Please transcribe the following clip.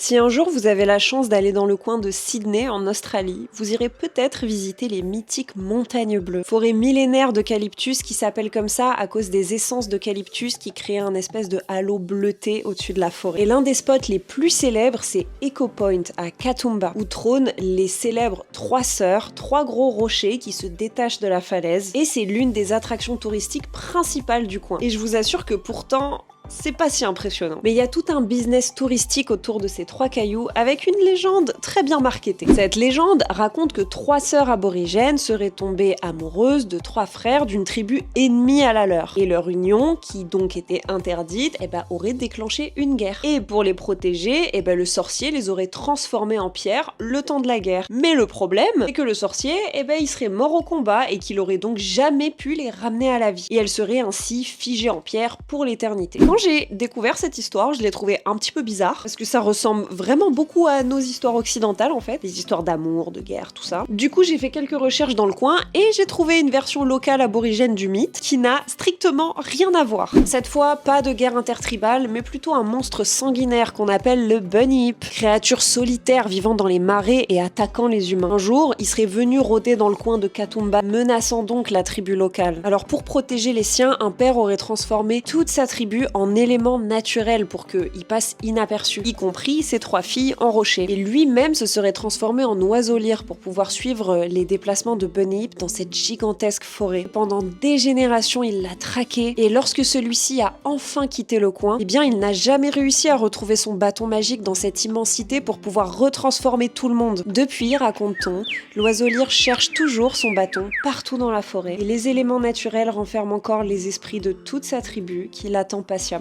Si un jour vous avez la chance d'aller dans le coin de Sydney en Australie, vous irez peut-être visiter les mythiques montagnes bleues. Forêt millénaire d'eucalyptus qui s'appelle comme ça à cause des essences d'eucalyptus qui créent un espèce de halo bleuté au-dessus de la forêt. Et l'un des spots les plus célèbres, c'est Echo Point à Katoomba, où trônent les célèbres trois sœurs, trois gros rochers qui se détachent de la falaise. Et c'est l'une des attractions touristiques principales du coin. Et je vous assure que pourtant, c'est pas si impressionnant. Mais il y a tout un business touristique autour de ces trois cailloux avec une légende très bien marketée. Cette légende raconte que trois sœurs aborigènes seraient tombées amoureuses de trois frères d'une tribu ennemie à la leur. Et leur union, qui donc était interdite, aurait déclenché une guerre. Et pour les protéger, le sorcier les aurait transformés en pierre le temps de la guerre. Mais le problème, c'est que le sorcier, il serait mort au combat et qu'il aurait donc jamais pu les ramener à la vie. Et elles seraient ainsi figées en pierre pour l'éternité. Quand j'ai découvert cette histoire, je l'ai trouvée un petit peu bizarre, parce que ça ressemble vraiment beaucoup à nos histoires occidentales en fait, des histoires d'amour, de guerre, tout ça. Du coup, j'ai fait quelques recherches dans le coin et j'ai trouvé une version locale aborigène du mythe qui n'a strictement rien à voir. Cette fois, pas de guerre intertribale, mais plutôt un monstre sanguinaire qu'on appelle le Bunyip, créature solitaire vivant dans les marais et attaquant les humains. Un jour, il serait venu rôder dans le coin de Katoomba, menaçant donc la tribu locale. Alors pour protéger les siens, un père aurait transformé toute sa tribu en éléments naturels pour qu'ils passent inaperçus, y compris ses trois filles en rochers. Et lui-même se serait transformé en oiseau lyre pour pouvoir suivre les déplacements de Bunyip dans cette gigantesque forêt. Pendant des générations, il l'a traqué et lorsque celui-ci a enfin quitté le coin, il n'a jamais réussi à retrouver son bâton magique dans cette immensité pour pouvoir retransformer tout le monde. Depuis, raconte-t-on, l'oiseau lyre cherche toujours son bâton partout dans la forêt et les éléments naturels renferment encore les esprits de toute sa tribu qui l'attend patiemment.